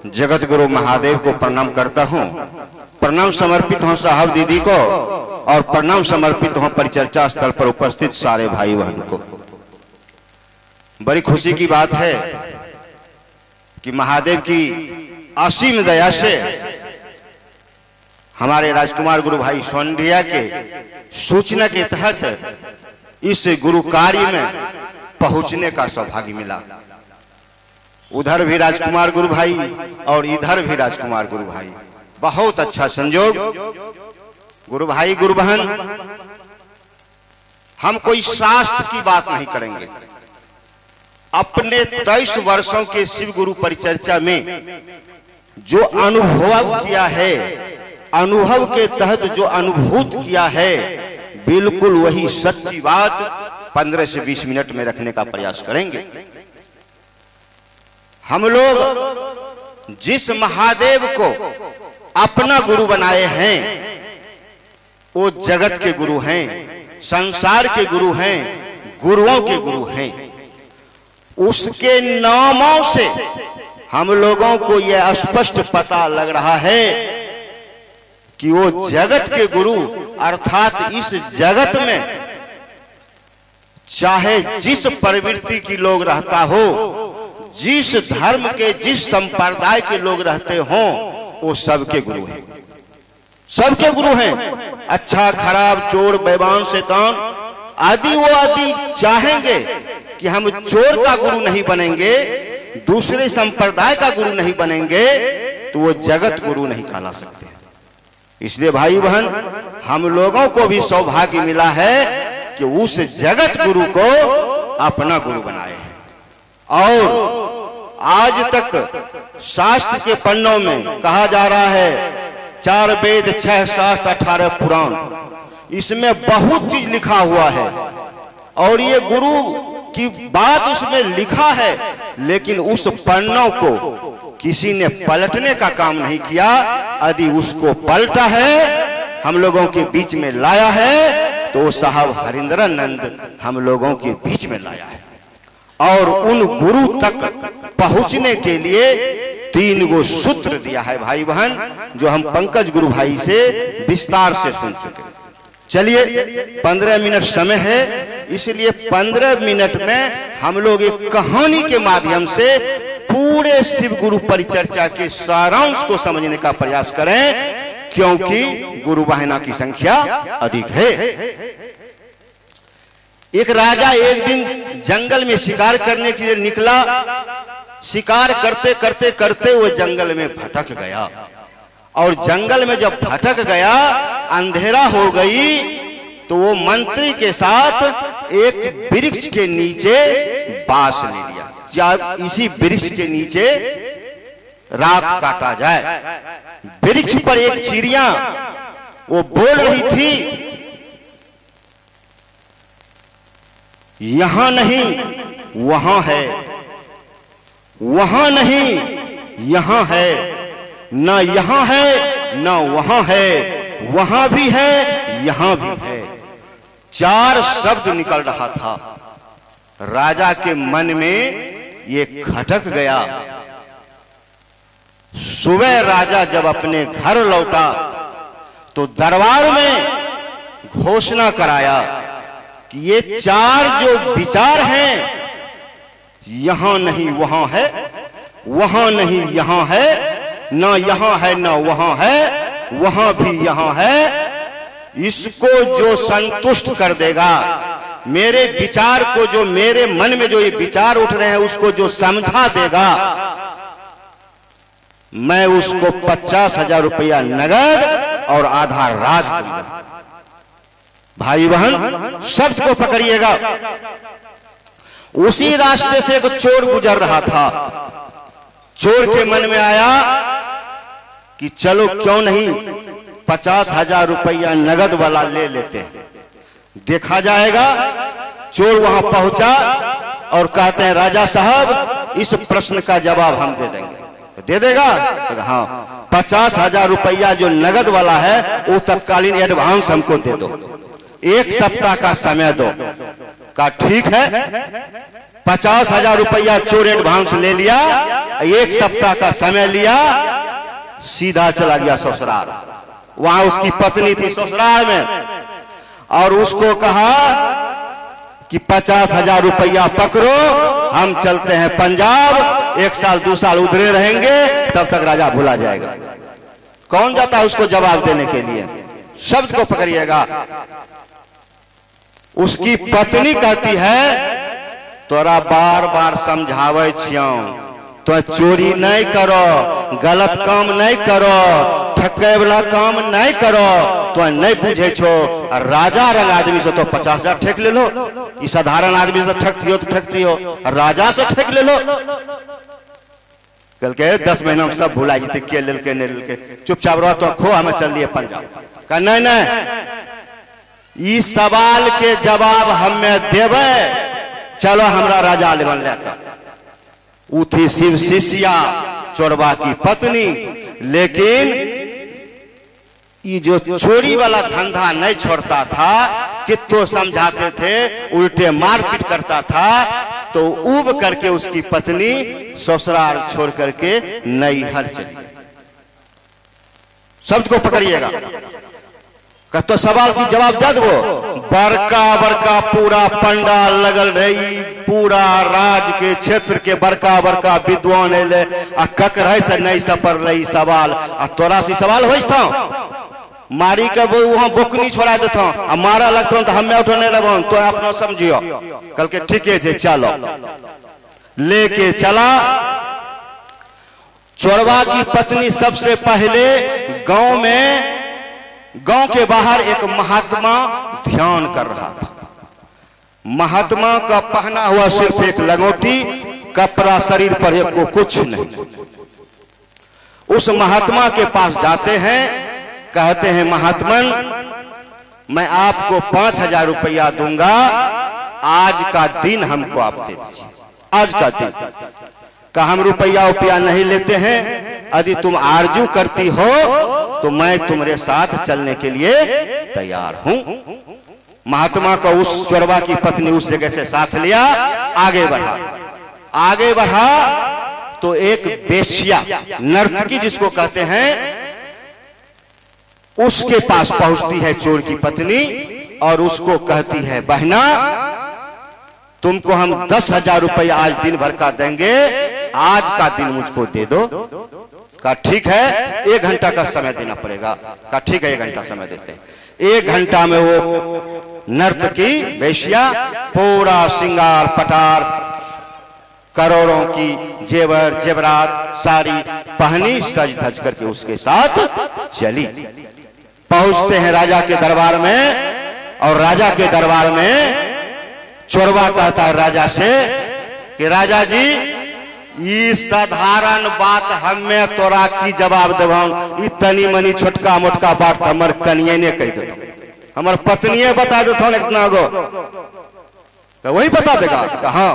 जगत गुरु महादेव को प्रणाम करता हूँ। प्रणाम समर्पित हों साहब दीदी को और प्रणाम समर्पित हों परिचर्चा स्थल पर उपस्थित सारे भाई बहन को। बड़ी खुशी की बात है कि महादेव की असीम दया से हमारे राजकुमार गुरु भाई सोंडिया के सूचना के तहत इस गुरु कार्य में पहुंचने का सौभाग्य मिला। उधर भी राजकुमार गुरु भाई और इधर भी राजकुमार गुरु भाई, बहुत अच्छा संयोग। गुरु भाई गुरु बहन, हम कोई शास्त्र की बात नहीं करेंगे। अपने 23 वर्षों के शिव गुरु परिचर्चा में जो अनुभव किया है, अनुभव के तहत जो अनुभूत किया है, बिल्कुल वही सच्ची बात 15 से 20 मिनट में रखने का प्रयास करेंगे। हम लोग जिस महादेव को अपना गुरु बनाए हैं वो जगत के गुरु हैं, संसार के गुरु हैं, गुरुओं के गुरु हैं। उसके नामों से हम लोगों को यह स्पष्ट पता लग रहा है कि वो जगत के गुरु अर्थात इस जगत में चाहे जिस प्रवृत्ति की लोग रहता हो, जिस धर्म के जिस संप्रदाय के लोग रहते हों, वो सबके गुरु हैं, सबके गुरु हैं। अच्छा खराब चोर बेईमान शैतान आदि वो आदि चाहेंगे कि हम चोर का गुरु नहीं बनेंगे, दूसरे संप्रदाय का गुरु नहीं बनेंगे, तो वो जगत गुरु नहीं कहला सकते। इसलिए भाई बहन, हम लोगों को भी सौभाग्य मिला है कि उस जगत गुरु को अपना गुरु बनाए हैं। और आज तक शास्त्र के पन्नों में कहा जा रहा है 4 वेद 6 शास्त्र 18 पुराण, इसमें बहुत चीज लिखा हुआ है और ये गुरु की बात उसमें लिखा है, लेकिन उस पन्नों को किसी ने पलटने का काम नहीं किया। यदि उसको पलटा है, हम लोगों के बीच में लाया है, तो साहब हरिंद्रानंद हम लोगों के बीच में लाया है। और उन गुरु तक पहुंचने के लिए 3 गो सूत्र दिया है भाई बहन, जो हम पंकज गुरु भाई से विस्तार से सुन चुके। चलिए 15 मिनट समय है, इसलिए 15 मिनट में हम लोग एक कहानी के माध्यम से पूरे शिव गुरु परिचर्चा के सारांश को समझने का प्रयास करें, क्योंकि गुरु वाहिना की संख्या अधिक है। एक राजा एक दिन जंगल में शिकार करने के लिए निकला। शिकार करते करते करते वो जंगल में भटक गया, और जंगल में जब भटक गया, अंधेरा हो गई, तो वो मंत्री के साथ एक वृक्ष के नीचे बांस ले लिया, या इसी वृक्ष के नीचे रात काटा जाए। वृक्ष पर एक चिड़िया वो बोल रही थी, यहां नहीं वहां है, वहां नहीं यहां है, ना यहां है ना वहां है, वहां भी है यहां भी है। 4 शब्द निकल रहा था। राजा के मन में ये खटक गया। सुबह राजा जब अपने घर लौटा तो दरबार में घोषणा कराया कि ये 4 जो विचार हैं, यहां नहीं वहां है, वहां नहीं यहां है, ना यहां है ना वहां है, वहां भी यहां है, इसको जो संतुष्ट कर देगा, मेरे विचार को, जो मेरे मन में जो ये विचार उठ रहे हैं, उसको जो समझा देगा, मैं उसको 50,000 रुपया नगद और आधा राज दूंगा। भाई बहन, शब्द को पकड़िएगा। उसी रास्ते से एक चोर गुजर रहा था। चोर के मन में आया कि चलो क्यों नहीं 50,000 रुपया नगद वाला ले लेते हैं, देखा जाएगा। चोर वहां पहुंचा और कहते हैं, राजा साहब इस प्रश्न का जवाब हम दे देंगे। तो दे देगा? तो हाँ, 50,000 रुपया जो नगद वाला है वो तत्कालीन एडवांस हमको दे दो, 1 सप्ताह का समय दो। का ठीक है। 50,000 रुपया चोर एडवांस ले लिया, 1 सप्ताह का समय लिया, सीधा चला गया ससुराल। वहां उसकी पत्नी थी ससुराल में, और उसको कहा कि 50,000 रुपया पकड़ो, हम चलते हैं पंजाब, 1 साल 2 साल उधरे रहेंगे, तब तक राजा भुला जाएगा। कौन जाता है उसको जवाब देने के लिए? शब्द को पकड़िएगा। उसकी पत्नी कहती है, तोरा बार बार समझावे छियौ, तो चोरी नहीं करो, गलत काम नहीं करो, ठके वाला काम नहीं करो, तो नहीं बुझे छो। राजा रंग आदमी से तो 50,000 ठेक ले लो, इस साधारण आदमी से ठगती हो तो ठगती हो, राजा से ठेक ले लो। कल के 10 महीना में सब भुला जीते, के लेल के नहीं लेल के, चुपचाप रहो तो खो, हमें चल लिए पंजाब। कहा नहीं नहीं, इस सवाल के जवाब हमें देवे, चलो हमरा राजा लेवन लेकर। उठी शिव शिष्या चोरबा की पत्नी, लेकिन ये जो चोरी वाला धंधा नहीं छोड़ता था, कितो समझाते थे, उल्टे मारपीट करता था, तो उब करके उसकी पत्नी ससुराल छोड़ करके नैहर चली गई। शब्द को पकड़िएगा। तो सवाल की जवाब दे दो। बड़का बड़का पूरा पंडाल लगल रही, पूरा राज के क्षेत्र के बड़का बड़का विद्वान एले, आ ककरे से नहीं सपर रही सवाल, आ तोरा सी सवाल हो मारी के वहां बोकनी छोड़ा देता, आ मारा लगता तो हमें उठो नहीं रहो, तो अपना समझियो। कल के ठीक है, चलो लेके चला। चोरवा की पत्नी सबसे पहले गांव के बाहर एक महात्मा ध्यान कर रहा था। महात्मा का पहना हुआ सिर्फ एक लंगोटी, कपड़ा शरीर पर एक को कुछ नहीं। उस महात्मा के पास जाते हैं, कहते हैं महात्मन, मैं आपको 5,000 रुपया दूंगा, आज का दिन हमको आप दे दीजिए, आज का दिन। का हम रुपया नहीं लेते हैं, यदि तुम आरजू करती हो तो मैं तुम्हारे साथ चलने के लिए तैयार हूं। महात्मा को उस चोरवा की पत्नी उस जगह से साथ लिया, आगे बढ़ा तो एक बेश्या नर्तकी जिसको कहते हैं, उसके पास पहुंचती है चोर की पत्नी, और उसको कहती है, बहना तुमको हम 10,000 रुपया आज दिन भर का देंगे, आज का दिन मुझको दे दो। का ठीक है, 1 घंटा का समय देना पड़ेगा। का ठीक है, 1 घंटा समय देते हैं। 1 घंटा में वो नर्तकी बेश्या पूरा श्रृंगार पटार, करोड़ों की जेवर जेवरात सारी पहनी, सज धज करके उसके साथ चली। पहुंचते हैं राजा के दरबार में, और राजा के दरबार में चोरवा कहता है राजा से कि राजा जी, ये साधारण बात हमें तोरा की जवाब देवाऊं, तनी मनी छोटका मोटका बात हमर कनिये ने कह देता, हमर पत्निये बता देता हूं इतना गो, तो वही बता देगा। कहा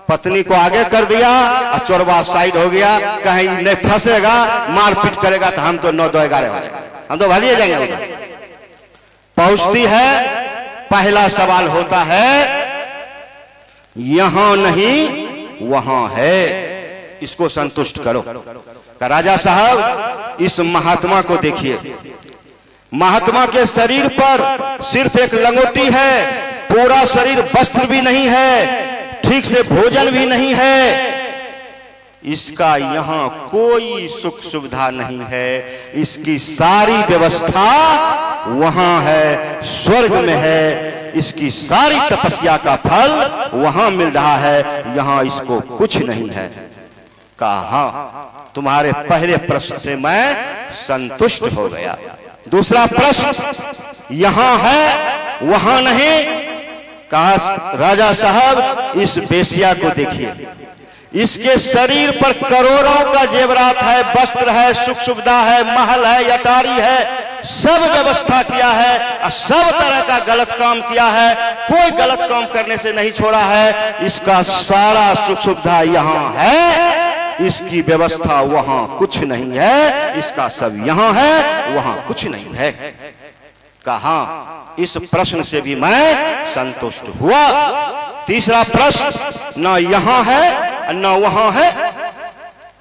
पत्नी को आगे कर दिया, और चोरवा साइड हो गया, कहीं नहीं फंसेगा, मारपीट करेगा तो हम तो 9-2-11 हो जाएगा, हम तो भालिए जाएंगे। पहुंचती है, पहला सवाल होता है, यहां नहीं वहां है, इसको संतुष्ट करो। का राजा साहब, इस महात्मा को देखिए, महात्मा के शरीर पर सिर्फ एक लंगोटी है, पूरा शरीर वस्त्र भी नहीं है, ठीक से भोजन भी नहीं है, इसका यहाँ कोई सुख सुविधा नहीं है, इसकी सारी व्यवस्था वहां है, स्वर्ग में है, इसकी सारी तपस्या का फल वहां मिल रहा है, यहां इसको कुछ नहीं है। कहा तुम्हारे पहले प्रश्न से मैं संतुष्ट हो गया। दूसरा प्रश्न, यहां है वहां नहीं। कहा राजा साहब, इस बेश्या को देखिए, इसके शरीर पर करोड़ों का जेवरात है, वस्त्र है, सुख सुविधा है, महल है, अटारी है, सब व्यवस्था किया है, सब तरह का गलत काम किया है, कोई गलत काम करने से नहीं छोड़ा है, इसका सारा सुख सुविधा यहाँ है, इसकी व्यवस्था वहां कुछ नहीं है, इसका सब यहाँ है, वहां कुछ नहीं है। कहा इस प्रश्न से भी मैं संतुष्ट हुआ। तीसरा प्रश्न न यहां है न वहां है।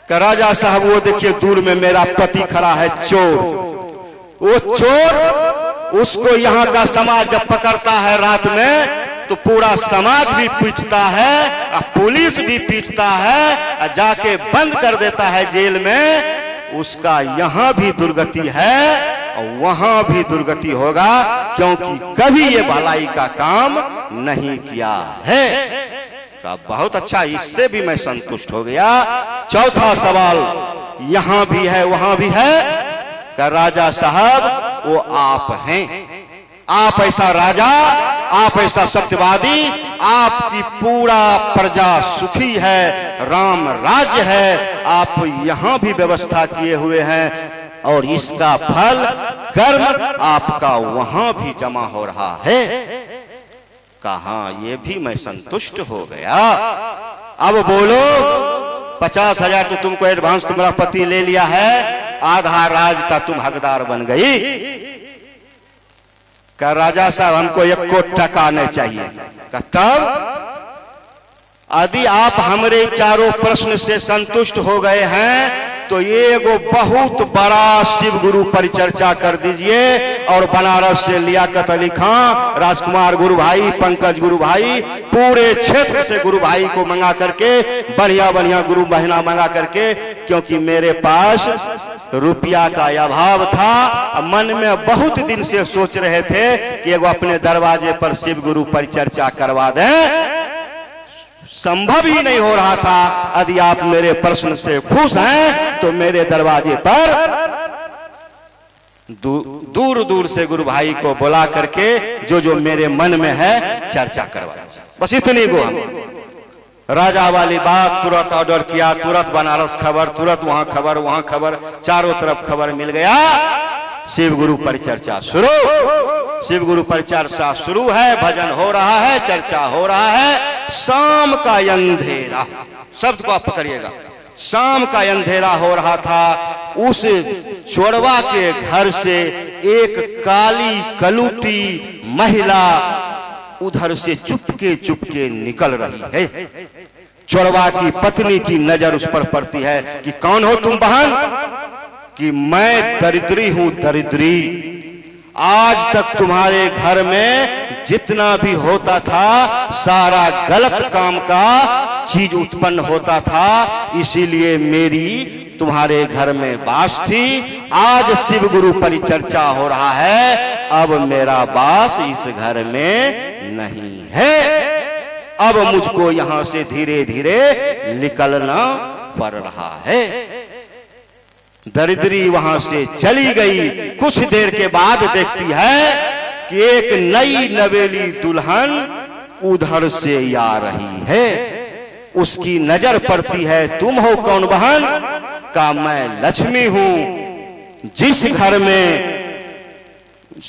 कि राजा साहब वो देखिए दूर में मेरा पति खड़ा है चोर। वो चोर उसको यहाँ का समाज जब पकड़ता है रात में तो पूरा समाज भी पीटता है, पुलिस भी पीटता है, जाके बंद कर देता है जेल में। उसका यहाँ भी दुर्गति है और वहां भी दुर्गति होगा, क्योंकि कभी ये भलाई का काम नहीं किया है। का बहुत अच्छा, इससे भी मैं संतुष्ट हो गया। चौथा सवाल, यहां भी है वहां भी है। का राजा साहब वो आप हैं, आप ऐसा राजा, आप ऐसा सत्यवादी, आपकी पूरा प्रजा सुखी है, राम राज्य है, आप यहां भी व्यवस्था किए हुए हैं और इसका फल कर्म आपका वहां भी जमा हो रहा है। कहा ये भी मैं संतुष्ट हो गया। अब बोलो 50,000 तो तुमको एडवांस तुम्हारा पति ले लिया है, आधा राज का तुम हकदार बन गई। का राजा साहब हमको 1 टका नहीं चाहिए। तब यदि आप हमारे चारों प्रश्न से संतुष्ट हो गए हैं तो ये वो बहुत बड़ा शिव गुरु परिचर्चा कर दीजिए और बनारस से लियाकत अली खां, राजकुमार गुरु भाई, पंकज गुरु भाई, पूरे क्षेत्र से गुरु भाई को मंगा करके बढ़िया बढ़िया गुरु बहना मंगा करके, क्योंकि मेरे पास रुपया का अभाव था। मन में बहुत दिन से सोच रहे थे कि एगो अपने दरवाजे पर शिव गुरु परिचर्चा करवा दें, संभव ही नहीं हो रहा था। यदि आप मेरे प्रश्न से खुश हैं तो मेरे दरवाजे पर दूर दूर से गुरु भाई को बुला करके जो जो मेरे मन में है चर्चा करवा दीजिए। बस इतनी को हम राजा वाली बात तुरंत ऑर्डर किया, तुरंत बनारस खबर, तुरंत वहां खबर, चारों तरफ खबर मिल गया। शिव गुरु परिचर्चा शुरू, शिव गुरु परिचर्चा शुरू है, भजन हो रहा है, चर्चा हो रहा है। शाम का अंधेरा, शब्द को आप पकड़िएगा, शाम का अंधेरा हो रहा था। उस चोरवा के घर से एक काली कलूटी महिला उधर से चुपके निकल रही है। चोरवा की पत्नी की नजर उस पर पड़ती है कि कौन हो तुम बहन? कि मैं दरिद्री हूं, दरिद्री। आज तक तुम्हारे घर में जितना भी होता था सारा गलत काम का चीज उत्पन्न होता था, इसीलिए मेरी तुम्हारे घर में वास थी। आज शिव गुरु परिचर्चा हो रहा है, अब मेरा वास इस घर में नहीं है। अब मुझको यहां से धीरे धीरे निकलना पड़ रहा है। दरिद्री वहां से चली गई। कुछ देर के बाद देखती है कि एक नई नवेली दुल्हन उधर से आ रही है। उसकी नजर पड़ती है, तुम हो कौन बहन? का मैं लक्ष्मी हूं। जिस घर में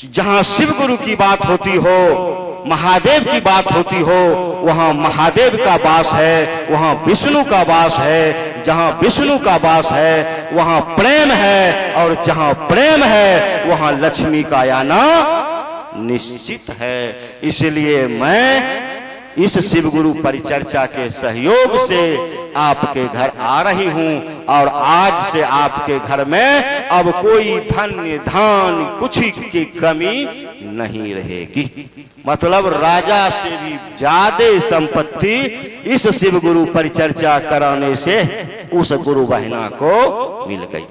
जहां शिव गुरु की बात होती हो, महादेव की बात होती हो, वहां महादेव का वास है, वहां विष्णु का वास है। जहां विष्णु का वास है वहां प्रेम है, और जहां प्रेम है वहां लक्ष्मी का आना निश्चित है। इसलिए मैं इस शिव गुरु परिचर्चा के सहयोग से आपके घर आ रही हूं, और आज से आपके घर में अब कोई धन्य धान कुछ की कमी नहीं रहेगी। मतलब राजा से भी ज्यादा संपत्ति इस शिव गुरु परिचर्चा कराने से उस गुरु बहना को मिल गई।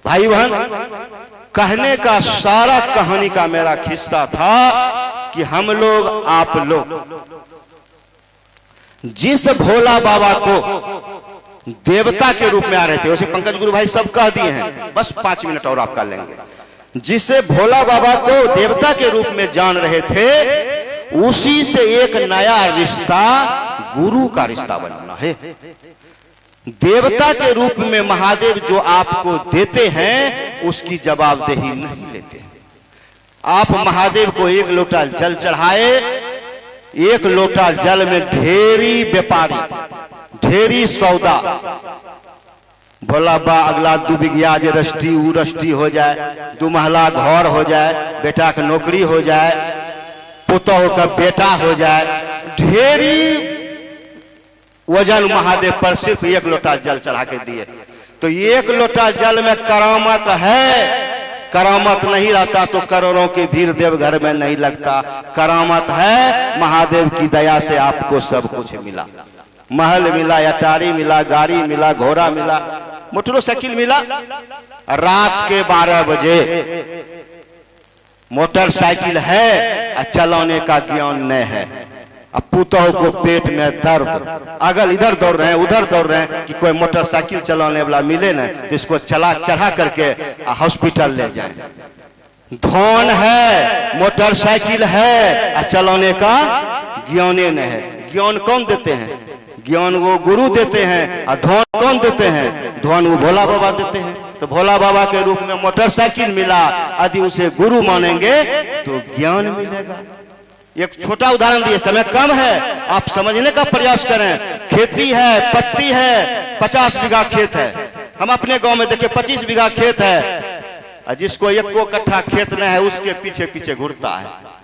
भाई बहन, कहने का सारा कहानी का मेरा किस्सा था कि हम लोग, आप लोग जिस भोला बाबा को देवता के रूप में आ रहे थे, उसे पंकज गुरु भाई सब कह दिए हैं, बस 5 मिनट और आप कर लेंगे। जिसे भोला बाबा को देवता के रूप में जान रहे थे, उसी से एक नया रिश्ता गुरु का रिश्ता बनाना है। देवता के रूप में महादेव जो आपको देते हैं उसकी जवाबदेही नहीं लेते। आप महादेव को 1 लोटा जल चढ़ाए, 1 लोटा जल में ढेरी व्यापारी, ढेरी सौदा। भोला बा अगला 2 बिघिया जे रष्टी उ रष्टी हो जाए, 2 महला घर हो जाए, बेटा का नौकरी हो जाए, पुतोह का बेटा हो जाए, ढेरी वजन महादेव पर सिर्फ 1 लोटा जल चढ़ा के दिए। तो 1 लोटा जल में करामत है। करामत नहीं रहता तो करोड़ों की भीड़ देवघर में नहीं लगता। करामत है, महादेव की दया से आपको सब कुछ मिला। महल मिला, अटारी मिला, गाड़ी मिला, घोड़ा मिला, मोटरसाइकिल मिला। रात के 12 बजे मोटरसाइकिल है और चलाने का ज्ञान नहीं है। अब पुतोह को पेट में दर्द, अगर इधर दौड़ रहे हैं उधर दौड़ रहे हैं कि कोई मोटरसाइकिल चलाने वाला मिले ना तो इसको चढ़ा करके हॉस्पिटल ले जाएं। धन है, मोटरसाइकिल है और चलाने का ज्ञान नहीं है। ज्ञान कौन देते हैं? ज्ञान वो गुरु देते हैं। और धन कौन देते हैं? धन वो भोला बाबा देते हैं। तो भोला बाबा के रूप में मोटरसाइकिल मिला, यदि उसे गुरु मानेंगे तो ज्ञान मिलेगा। एक छोटा उदाहरण दिए, समय कम है, आप समझने का प्रयास करें। खेती है, पत्ती है, 50 बीघा खेत है। हम अपने गांव में देखे 25 बीघा खेत है। जिसको 1 कट्ठा खेत न है उसके पीछे पीछे घूरता है।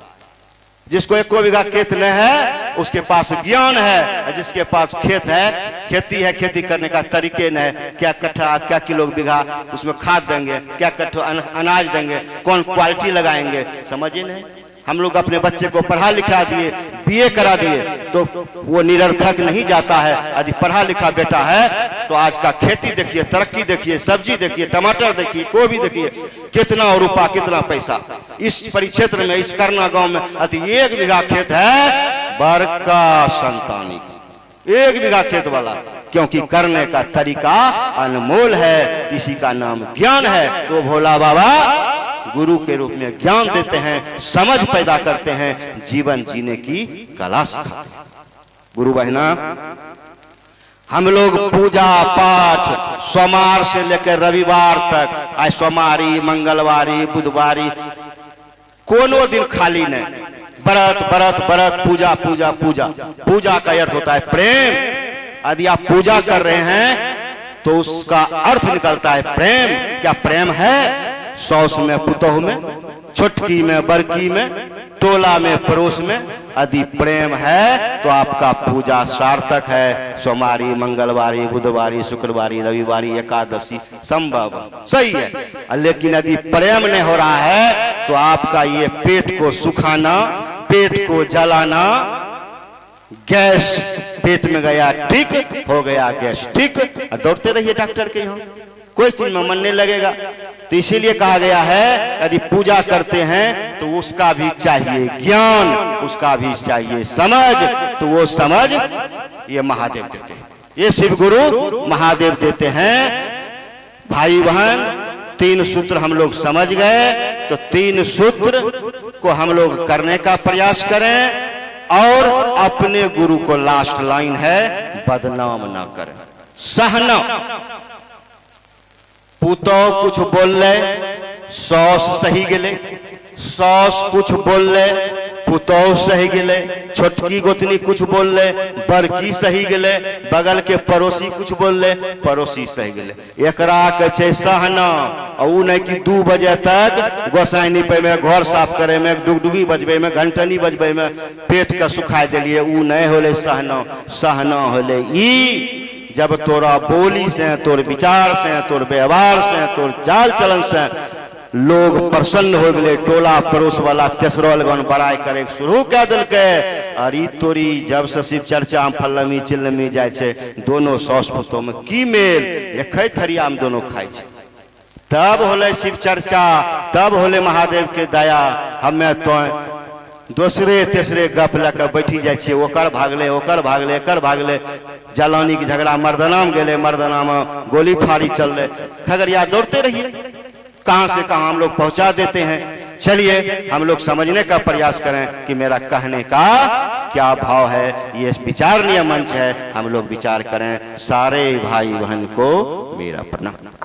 जिसको 1 बीघा खेत न है उसके पास ज्ञान है। जिसके पास खेत है, खेती है, खेती करने का तरीके न है। क्या कट्ठा, क्या किलो बीघा उसमें खाद देंगे, क्या कट्ठा अनाज देंगे, कौन क्वालिटी लगाएंगे, समझिए नहीं। हम लोग अपने बच्चे को पढ़ा लिखा दिए, बीए करा दिए तो वो निरर्थक नहीं जाता है। यदि पढ़ा लिखा बेटा है तो आज का खेती देखिए, तरक्की देखिए, सब्जी देखिए, टमाटर देखिए, गोभी देखिए, कितना रुपया कितना पैसा। इस परिक्षेत्र में, इस करना गांव में यदि 1 बीघा खेत है, बड़का संतानी 1 बीघा खेत वाला, क्योंकि करने का तरीका अनमोल है। इसी का नाम ज्ञान है। तो भोला बाबा गुरु के रूप में ज्ञान देते हैं, समझ पैदा करते हैं, जीवन जीने की कला सिखाते हैं। गुरु बहना, हम लोग पूजा पाठ सोमवार से लेकर रविवार तक, आज सोमवारी, मंगलवारी, बुधवारी, कोनो दिन खाली नहीं। व्रत व्रत व्रत, पूजा पूजा पूजा। पूजा का अर्थ होता है प्रेम। यदि आप पूजा कर रहे हैं तो उसका अर्थ निकलता है प्रेम। क्या प्रेम है? सौस में, पुतोह में, छुटकी में, बड़की में, टोला में, पड़ोस में। यदि प्रेम है तो आपका पूजा सार्थक है। सोमवारी, मंगलवारी, बुधवारी, शुक्रवारी, रविवारी, एकादशी संभव सही है। लेकिन यदि प्रेम नहीं हो रहा है तो आपका ये पेट को सुखाना, पेट को जलाना, गैस पेट में गया ठीक हो गया, गैस ठीक, दौड़ते रहिए डॉक्टर के यहाँ, कोई चीज में मन नहीं लगेगा। तो इसीलिए कहा गया है यदि पूजा करते हैं तो उसका भी चाहिए ज्ञान, उसका भी चाहिए समझ। तो वो समझ ये महादेव देते हैं, ये शिव गुरु महादेव देते हैं। भाई बहन, 3 सूत्र हम लोग समझ गए। तो 3 सूत्र को हम लोग करने का प्रयास करें और अपने गुरु को, लास्ट लाइन है, बदनाम ना करें। सहना, पुतोह कुछ बोल ले, सौस सही गेले, सौस कुछ बोल ले, पुतोह सही गेले, छोटकी गोतनी कुछ बोल ले, बड़की सही गेले, बगल के पड़ोसी कुछ बोल ले, पड़ोसी सही गेले। एकरा के छै सहना। और नहीं कि 2 बजे तक गोसाइनी पे में, घर साफ करे में, डुगडुगी बजबे में, घंटनी बजबे में पेट का सुखाई दिलिए, ऊ नहीं होले सहना। सहना होले ई जब तोरा बोली से, तोर विचार से, तोर व्यवहार से, तोर चाल चलन से लोग प्रसन्न हो गए, टोला पड़ोस वाला तेसरो लगन बड़ाई करे शुरू कर दिलके। अरे तोरी जब से शिव चर्चा में फलमी चिलमी जाए छे, दोनों सौस पुतोह में की मेल, एक थरिया में दोनों खाए छे। तब होले शिव चर्चा, तब होले महादेव के दया। हमें तो दूसरे तेसरे गप लेकर बैठी जाए छे, ओकर भागले, ओकर भागले, एकर भागले। जलानी की झगड़ा मर्दना में गेले, मर्दना में गोली फाड़ी चल रहे, खगड़िया दौड़ते रहिए, कहां से कहां हम लोग पहुंचा देते हैं। चलिए हम लोग समझने का प्रयास करें कि मेरा कहने का क्या भाव है। ये विचारणीय मंच है, हम लोग विचार करें। सारे भाई बहन को मेरा प्रणाम।